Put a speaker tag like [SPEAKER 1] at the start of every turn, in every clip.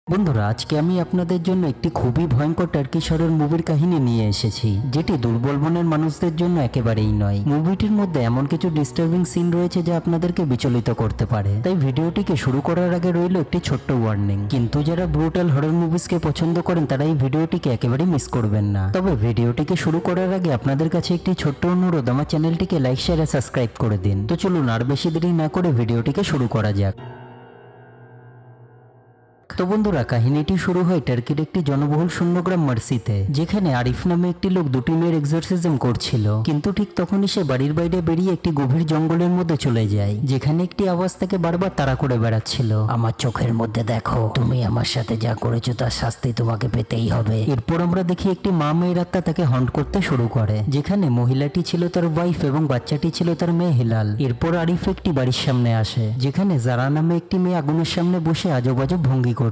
[SPEAKER 1] বন্ধুরা, আজকে আমি আপনাদের জন্য একটি খুবই ভয়ঙ্কর টার্কিশ হরর মুভির কাহিনী নিয়ে এসেছি, যেটি দুর্বল মনের মানুষদের জন্য একেবারেই নয়। মুভিটির মধ্যে এমন কিছু ডিস্টার্বিং সিন রয়েছে যা আপনাদেরকে বিচলিত করতে পারে, তাই ভিডিওটিকে শুরু করার আগে রইল একটি ছোট্ট ওয়ার্নিং। কিন্তু যারা ব্রুটাল হরর মুভিজকে পছন্দ করেন তারা এই ভিডিওটিকে একেবারে মিস করবেন না। তবে ভিডিওটিকে শুরু করার আগে আপনাদের কাছে একটি ছোট্ট অনুরোধ, আমার চ্যানেলটিকে লাইক, শেয়ার আর সাবস্ক্রাইব করে দিন। তো চলুন আর বেশি দেরি না করে ভিডিওটিকে শুরু করা যাক। তো বন্ধুরা, কাহিনীটি শুরু হয় টার্কির একটি জনবহুল শূন্যগ্রাম মার্সিতে, যেখানে আরিফ নামে একটি লোক দুটি মেয়ের এক্সোরসিজম করছিল। কিন্তু ঠিক তখনই সে বাড়ির বাইরে বেরিয়ে একটি গভীর জঙ্গলের মধ্যে চলে যায়, যেখানে একটি আওয়াজ তাকে বারবার তাড়া করে বেড়াচ্ছিল। আমার চোখের মধ্যে দেখো, তুমি আমার সাথে যা করেছো তার শাস্তি তোমাকে পেতেই হবে। এরপর আমরা দেখি একটি মা মেয়ের আত্মা তাকে হন্ট করতে শুরু করে, যেখানে মহিলাটি ছিল তার ওয়াইফ এবং বাচ্চাটি ছিল তার মেয়ে হিলাল। এরপর আরিফ একটি বাড়ির সামনে আসে, যেখানে জারা নামে একটি মেয়ে আগুনের সামনে বসে আজব আজব ভঙ্গি করছিল।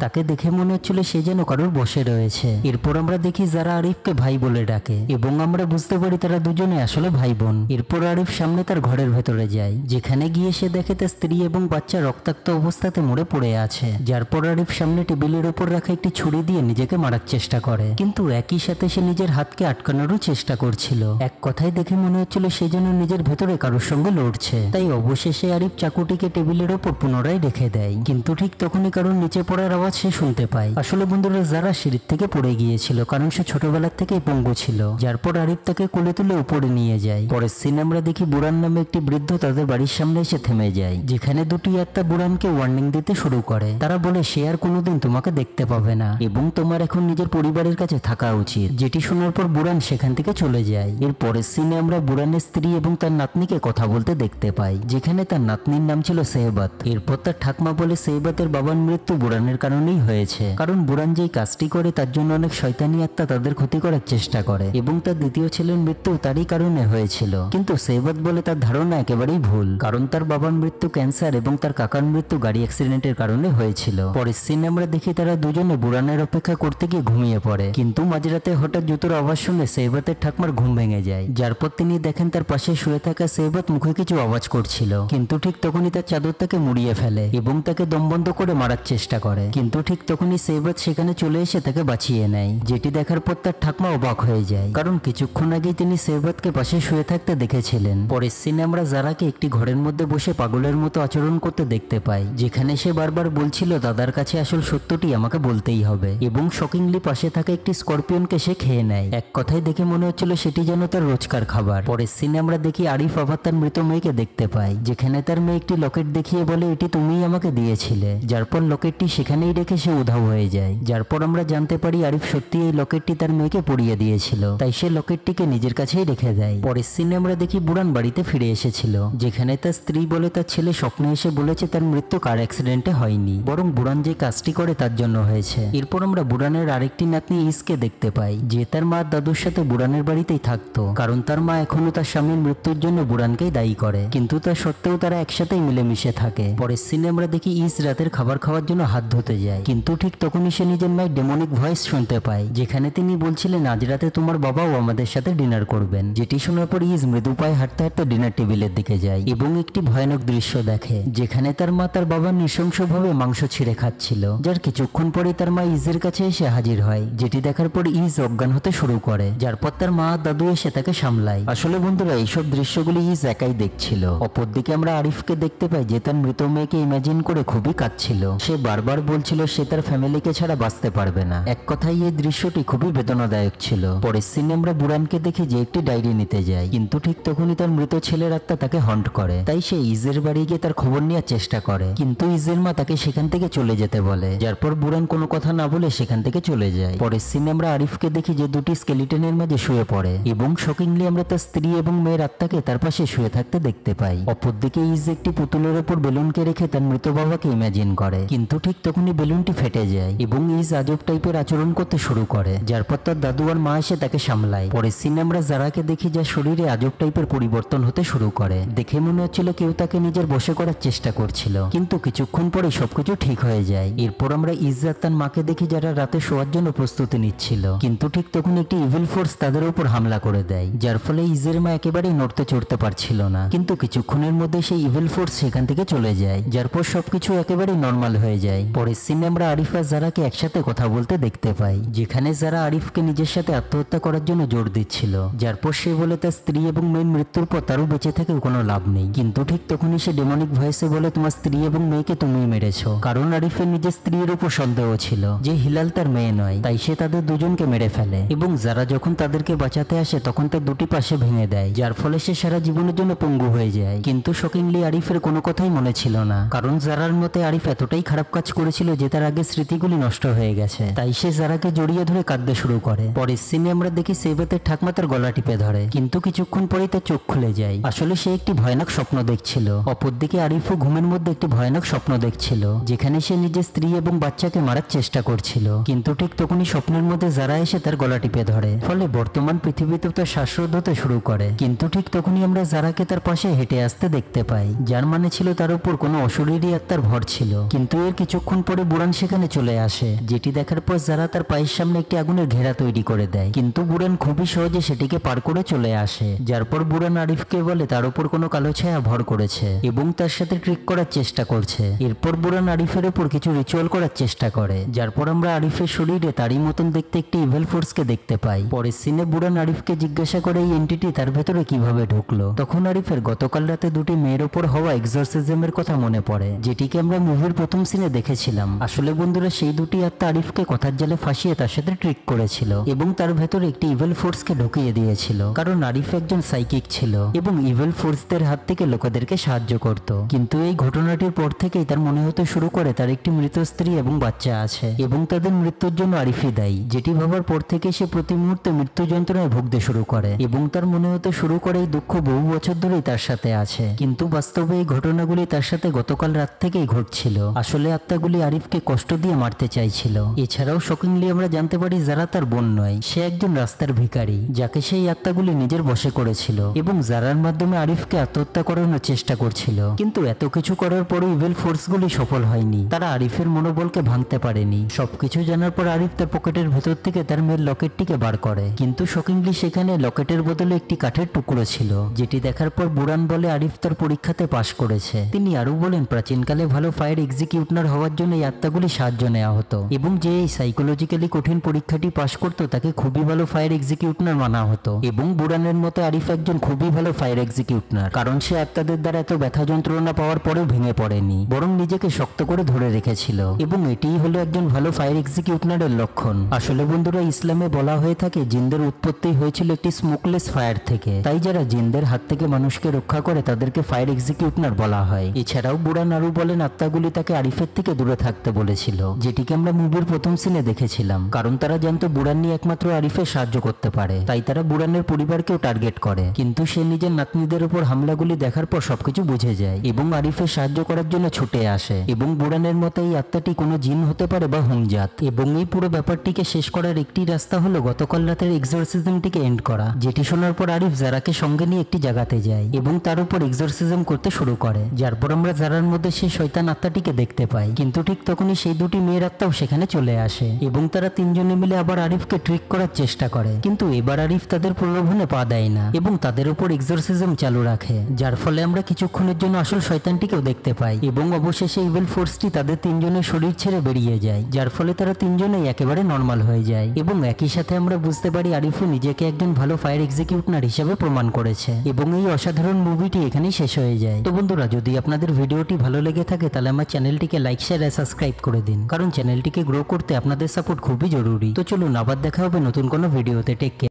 [SPEAKER 1] তাকে দেখে মনে হচ্ছিল সে যেন কারোর বসে রয়েছে। এরপর আমরা দেখি যারা আরিফকে ভাই বলে ডাকে এবং আমরা বুঝতে পারি তারা দুজনে আসলে ভাই বোন। এরপর আরিফ সামনে তার ঘরের ভেতরে যায়, যেখানে গিয়ে সে দেখে তার স্ত্রী এবং বাচ্চা রক্তাক্ত অবস্থাতে মরে পড়ে আছে। যার পর আরিফ সামনে টেবিলের উপর রাখা একটি ছুরি দিয়ে নিজেকে মারার চেষ্টা করে, কিন্তু একই সাথে সে নিজের হাতকে আটকানোরও চেষ্টা করছিল। এক কথায় দেখে মনে হচ্ছিল সে যেন নিজের ভেতরে কারোর সঙ্গে লড়ছে। তাই অবশেষে আরিফ চাকুটিকে টেবিলের ওপর পুনরায় রেখে দেয়, কিন্তু ঠিক তখনই কারোর নিচে পড়ার আওয়াজ সে শুনতে পায়। আসলে বন্ধুরা, যারা সিঁড়ির থেকে পড়ে গিয়েছিল, কারণ সে ছোটবেলার থেকেই পঙ্গু ছিল। যার পর আরিফ তাকে কোলে তুলে উপরে নিয়ে যায়। পরের সিনে আমরা দেখি বুড়ান নামে একটি বৃদ্ধ তাদের বাড়ির সামনে এসে থেমে যায়, যেখানে দুটি আত্মা বুড়ানকে ওয়ার্নিং দিতে শুরু করে। তারা বলে সে আর কোনোদিন তোমাকে দেখতে পাবে না এবং তোমার এখন নিজের পরিবারের কাছে থাকা উচিত। যেটি শোনার পর বুড়ান সেখান থেকে চলে যায়। এর পরের সিনে আমরা বুড়ানের স্ত্রী এবং তার নাতনিকে কথা বলতে দেখতে পাই, যেখানে তার নাতনির নাম ছিল সেহবাত। এরপর তার ঠাকমা বলে সেহবাতের বাবার মৃত্যু বুড়ানের কারণেই হয়েছে, কারণ বুড়ান যেই কাজটি করে তার জন্য অনেক শয়তানি আত্মা তাদের ক্ষতি করার চেষ্টা করে এবং তার দ্বিতীয় ছেলের মৃত্যু তারই কারণে হয়েছিল। কিন্তু সেহবাত বলে তার ধারণা একেবারেই ভুল, কারণ তার বাবার মৃত্যু ক্যান্সার এবং তার কাকার মৃত্যু গাড়ি অ্যাক্সিডেন্টের কারণে হয়েছিল। পরের সিনে আমরা দেখি তারা দুজনে বুড়ানের অপেক্ষা করতে গিয়ে ঘুমিয়ে পড়ে, কিন্তু মাঝরাতে হঠাৎ জুতোর আওয়াজ শুনে সেহবাতের ঠাকমার ঘুম ভেঙে যায়। যার পর তিনি দেখেন তার পাশে শুয়ে থাকা সেহবাত মুখে কিছু আওয়াজ করছিল, কিন্তু ঠিক তখনই তার চাদর তাকে মুড়িয়ে ফেলে এবং তাকে দমবন্ধ করে মারার চেষ্টা করে। কিন্তু ঠিক তখনই সেহবাত সেখানে চলে এসে তাকে বাঁচিয়ে নেয়, যেটি দেখার পর তার ঠাকমা অবাক হয়ে যায়, কারণ কিছুক্ষণ আগেই তিনি সেহবাতকে পাশে শুয়ে থাকতে দেখেছিলেন। পরের সিনে আমরা জারাকে একটি ঘরের মধ্যে বসে পাগলের মতো আচরণ করতে দেখতে পাই, যেখানে সে বারবার বলছিল দাদার কাছে আসল সত্যটি আমাকে বলতেই হবে, এবং শকিংলি পাশে থাকা একটি স্করপিয়নকে সে খেয়ে নেয়। এক কথায় দেখে মনে হচ্ছিল সেটি যেন তার রোজকার খাবার। পরের সিনে আমরা দেখি আরিফ আবার তার মৃত মেয়েকে দেখতে পাই, যেখানে তার মেয়ে একটি লকেট দেখিয়ে বলে এটি তুমিই আমাকে দিয়েছিলে। যার পর লকেটটি সেখানেই রেখে সে উধাও হয়ে যায়। যার পর আমরা জানতে পারি আরিফ সত্যি এই লকেটটি তার মেয়েকে পরিয়ে দিয়েছিল, তাই সে লকেটটিকে নিজের কাছেই রেখে দেয়। পরের সিনে আমরা দেখি বুড়ান বাড়িতে ফিরে এসেছিল, যেখানে তার স্ত্রী বলে তার ছেলে স্বপ্নে এসে বলেছে তার মৃত্যু কার অ্যাক্সিডেন্টে হয়নি, বরং বুড়ান যে কাজটি করে তার জন্য হয়েছে। এরপর আমরা বুড়ানের আরেকটি নাতনি ইসকে দেখতে পাই, যে তার মা দাদুর সাথে বুড়ানের বাড়িতেই থাকতো, কারণ তার মা এখনো তার স্বামীর মৃত্যুর জন্য বুড়ানকেই দায়ী করে, কিন্তু তা সত্ত্বেও তারা একসাথেই মিলেমিশে থাকে। পরের সিনে আমরা দেখি ইস রাতের খাবার খাওয়ার জন্য হাত ধুতে যায়, কিন্তু ঠিক তখনই সে নিজের মায়ের ডেমনিক ভয়েস শুনতে পায়, যেখানে তিনি বলছিলেন আজ রাতে তোমার বাবাও আমাদের সাথে ডিনার করবেন। যেটি শোনার পর ইজ মৃদু পায়ে হাঁটতে হাঁটতে ডিনার টেবিলের দিকে যায় এবং একটি ভয়ানক দৃশ্য দেখে, যেখানে তার মা তার বাবার নৃশংসভাবে মাংস ছিঁড়ে খাচ্ছিল। যার কিছুক্ষণ পরে তার মা ইজের কাছে এসে হাজির হয়, যেটি দেখার পর ইজ অজ্ঞান হতে শুরু করে। যার পর তার মা দাদু এসে তাকে সামলায়। আসলে বন্ধুরা, এইসব দৃশ্যগুলি ইজ একাই দেখছিল। অপরদিকে আমরা আরিফকে দেখতে পাই, যে তার মৃত মেয়েকে ইমাজিন করে খুবই কাঁদছিল। সে বারবার বলছিল সে তার ফ্যামিলিকে ছাড়া বাঁচতে পারবে না। এক কথায় এই দৃশ্যটি খুবই বেদনাদায়ক ছিল। পরের সিনে আমরা বুড়ানকে দেখি যে একটি ডায়েরি নিতে যায়, কিন্তু ঠিক তখনই তার মৃত ছেলের আত্মা তাকে হন্ট করে। তাই সে ইজের বাড়ি গিয়ে তার খবর নেওয়ার চেষ্টা করে, কিন্তু ইজের মা তাকে সেখান থেকে চলে যেতে বলে। যার পর বুড়ান কোনো কথা না বলে সেখান থেকে চলে যায়। পরের সিনে আমরা আরিফকে দেখি যে দুটি স্কেলিটনের মাঝে শুয়ে পড়ে এবং শকিংলি আমরা তার স্ত্রী এবং মেয়ের আত্মাকে তার পাশে শুয়ে থাকতে দেখতে পাই। অপরদিকে ইজ একটি পুতুলের ওপর বেলুনকে রেখে তার মৃত বাবাকে ইমাজিন করে, কিন্তু ঠিক তখনই বেলুনটি ফেটে যায় এবং ইজ আজব টাইপের আচরণ করতে শুরু করে। যার পর তার দাদু আর মা এসে তাকে সামলায়। পরের সিনে আমরা জারাকে দেখি যার শরীরে আজব টাইপের পরিবর্তন হতে শুরু করে। দেখে মনে হচ্ছিল কেউ তাকে নিজের বশে করার চেষ্টা করছিল, কিন্তু কিছুক্ষণ পরে সবকিছু ঠিক হয়ে যায়। এরপর আমরা ইজ্জাত তার মাকে দেখি, যারা রাতে শোয়ার জন্য প্রস্তুতি নিচ্ছিল, কিন্তু ঠিক তখন একটি ইভিল ফোর্স তাদের উপর হামলা করে দেয়, যার ফলে ইজের মা একেবারেই নড়তে চড়তে পারছিল না। কিন্তু কিছুক্ষণের মধ্যে সেই ইভিল ফোর্স সেখান থেকে চলে যায়, যার পর সবকিছু একেবারে নর্মাল হয়ে যায়। যায়। পরের সিনে আমরা আরিফ আর জারাকে একসাথে কথা বলতে দেখতে পাই, যেখানে যারা আরিফকে নিজের সাথে আত্মহত্যা করার জন্য জোর দিচ্ছিল। যার পর সে বলে তার স্ত্রী এবং মেয়ের মৃত্যুর পর তারও বেঁচে থেকে কোনো লাভ নেই। কিন্তু ঠিক তখনই সে ডেমনিক ভয়েসে বলে তোমার স্ত্রী এবং মেয়েকে তুমি মেরেছো। কারণ আরিফের নিজের স্ত্রীর উপর সন্দেহ ছিল যে হিলাল তার মেয়ে নয়, তাই সে তাদের দুজনকে মেরে ফেলে। এবং যারা যখন তাদেরকে বাঁচাতে আসে তখন তার দুটি পাশে ভেঙে দেয়, যার ফলে সে সারা জীবনের জন্য পঙ্গু হয়ে যায়। কিন্তু শকিংলি আরিফের কোনো কথাই মনে ছিল না, কারণ জারার মতে আরিফ এতটাই খারাপ কাজ করেছিল যে তার আগে স্মৃতিগুলি নষ্ট হয়ে গেছে। তাই সে জারাকে জড়িয়ে ধরে কাঁদতে শুরু করে। পরের সিনে আমরা দেখি সেবেতের ঠাকমা তার গলা টিপে ধরে, কিন্তু কিছুক্ষণ পরেই তার চোখ খুলে যায়। আসলে সে একটি ভয়ানক স্বপ্ন দেখছিল। অপরদিকে আরিফও ঘুমের মধ্যে একটি ভয়ানক স্বপ্ন দেখছিল, যেখানে সে নিজের স্ত্রী এবং বাচ্চাকে মারার চেষ্টা করছিল। কিন্তু ঠিক তখনই স্বপ্নের মধ্যে যারা এসে তার গলা টিপে ধরে, ফলে বর্তমান পৃথিবীতে তার শ্বাসরোধ হতে শুরু করে। কিন্তু ঠিক তখনই আমরা যারাকে তার পাশে হেঁটে আসতে দেখতে পাই, যার মানে ছিল তার উপর কোনো অশরীরী আত্মার ভর ছিল। কিন্তু এর কিছুক্ষণ পরে বুড়ান সেখানে চলে আসে, যেটি দেখার পর যারা তার পায়ের সামনে একটি আগুনের ঘেরা তৈরি করে দেয়। কিন্তু বুড়ান খুবই সহজে সেটিকে পার করে চলে আসে। যার পর বুড়ান আরিফকে বলে তার উপর কোনো কালো ছায়া ভর করেছে এবং তার সাথে ট্রিক করার চেষ্টা করছে। এরপর বুড়ান আরিফের উপর কিছু রিচুয়াল করার চেষ্টা করে, যার পর আমরা আরিফের শরীরে তারই মতন দেখতে একটি ইভেল ফোর্সকে দেখতে পাই। পরের সিনে বুড়ান আরিফকে জিজ্ঞাসা করে এই এন্টিটি তার ভেতরে কিভাবে ঢুকলো। তখন আরিফের গতকাল রাতে দুটি মেয়ের উপর হওয়া এক্সরসিজমের কথা মনে পড়ে, যেটিকে আমরা মুভির প্রথম সিনে দেখেছিলাম। আসলে বন্ধুরা, সেই দুটি আত্মা আরিফকে কথার জালে ফাঁসিয়ে তার সাথে ট্রিক করেছিল এবং তার ভেতরে একটি ইভেল ফোর্সকে ঢুকিয়ে দিয়েছিল। কারণ আরিফ একজন সাইকিক ছিল এবং ইভেল ফোর্সদের হাত থেকে লোকেদেরকে সাহায্য করত। কিন্তু এই ঘটনাটির পর থেকেই তার মনে হতে শুরু করে তার একটি মৃত স্ত্রী এবং বাচ্চা আছে এবং তাদের মৃত্যুর জন্য আরিফই দায়ী। যেটি ভাবার পর থেকে সে প্রতি মুহূর্তে মৃত্যু যন্ত্রণায় ভুগতে শুরু করে এবং তার মনে হতে শুরু করে এই দুঃখ বহু বছর ধরেই তার সাথে আছে। কিন্তু বাস্তবে এই ঘটনাগুলি তার সাথে গতকাল রাত থেকেই ঘটছিল। আসলে আত্মাগুলি আরিফকে কষ্ট দিয়ে মারতে চাইছিল। এছাড়াও শকিংলি আমরা জানতে পারি যারা তার বোন নয়, সে একজন রাস্তার ভিখারি, যাকে সেই আত্মাগুলি নিজের বশে করেছিল এবং যারার মাধ্যমে আরিফকে আত্মহত্যা করানোর চেষ্টা করছিল। কিন্তু এত কিছু করার পরও ইভেল ফোর্সগুলি সফল হয়নি, তারা আরিফের মনোবলকে ভাঙতে পারেনি। সবকিছু জানার পর আরিফ তার পকেটের ভেতর থেকে তার মেয়ের লকেটটিকে বার করে, কিন্তু শকিংলি সেখানে লকেটের বদলে একটি কাঠের টুকরো ছিল, যেটি দেখার পর বুড়ান বলে আরিফ তার পরীক্ষাতে পাশ করেছে। তিনি আরো বলেন প্রাচীনকালে ভালো ফায়ার এক্সিকিউটর হওয়ার জন্য এই আত্মাগুলি সাহায্য নেওয়া হতো এবং যে এই সাইকোলজিক্যালি কঠিন পরীক্ষাটি পাশ করতো তাকে খুবই ভালো ফায়ার এক্সিকিউটর মানা হতো। এবং বুড়ানের মতে আরিফ একজন খুবই ভালো ফায়ার এক্সিকিউটর, কারণ সে আত্মাদের দ্বারা এত ব্যথা যন্ত্রণা পাওয়ার পরেও ভেঙে পড়েনি, বরং নিজেকে শক্ত করে ধরে রেখেছিল। এবং এটিই হলো একজন ভালো ফায়ার এক্সিকিউটরের লক্ষণ। আসলে বন্ধুরা, ইসলামে বলা হয়ে থাকে জিনদের উৎপত্তি হয়েছিল একটি স্মোকলেস ফায়ার থেকে, তাই যারা জিনদের হাত থেকে মানুষকে রক্ষা করে তাদেরকে ফায়ার এক্সিকিউটর বলা হয়। এছাড়াও বুড়ান আরো বলেন আত্মাগুলি তাকে আরিফের থেকে দূরে থাকতে বলেছিল, যেটিকে আমরা মুভির প্রথম সিনে দেখেছিলাম। কারণ তারা জানতো বুড়ান একমাত্র আরিফের সাহায্য করতে পারে, তাই তারা বুড়ানের পরিবারকেও টার্গেট করে। কিন্তু সে নিজের নাতনিদের উপর হামলাগুলি দেখার পর সবকিছু বুঝে যায় এবং আরিফের সাহায্য করার জন্য ছুটে আসে। এবং বুড়ানের মতে এই আত্মাটি কোনো জিন হতে পারে বা হুমজাত, এবং এই পুরো ব্যাপারটিকে শেষ করার একটি রাস্তা হলো গতকাল রাতের এক্সরসিজমটিকে এন্ড করা। যেটি শোনার পর আরিফ জারাকে সঙ্গে নিয়ে একটি জায়গাতে যায় এবং তার উপর এক্সরসিজম করতে শুরু করে, যার পর আমরা জারার মধ্যে সেই শয়তান আত্মাটিকে দেখতে পাই। কিন্তু ঠিক তখনই সেই দুটি মেয়ের আত্মাও সেখানে চলে আসে এবং তারা তিনজনে মিলে আবার আরিফকে ট্রিক করার চেষ্টা করে। কিন্তু এবার আরিফ তাদের প্রলোভনে পা দেয় না এবং তাদের উপর এক্সরসিজম চালু রাখে, যার ফলে আমরা কিছুক্ষণের জন্য আসল শয়তানটিকেও দেখতে পাই এবং অবশেষে ইভেল ফোর্সটি তাদের তিনজনের শরীর ছেড়ে বেরিয়ে যায়, যার ফলে তারা তিনজনেই একেবারে নর্মাল হয়ে যায়। এবং একই সাথে আমরা বুঝতে পারি আরিফও নিজেকে একজন ভালো ফায়ার এক্সিকিউটর হিসেবে প্রমাণ করেছে। এবং এই অসাধারণ মুভিটি এখানেই শেষ হয়ে যায়। তো বন্ধুরা, যদি আপনাদের ভিডিওটি ভালো লেগে থাকে তাহলে আমার চ্যানেলটিকে লাইক, শেয়ার আর সাবস্ক্রাইব করে দিন, কারণ চ্যানেলটিকে গ্রো করতে আপনাদের সাপোর্ট খুবই জরুরি। তো চলুন, আবার দেখা হবে নতুন কোনো ভিডিওতে। Take care.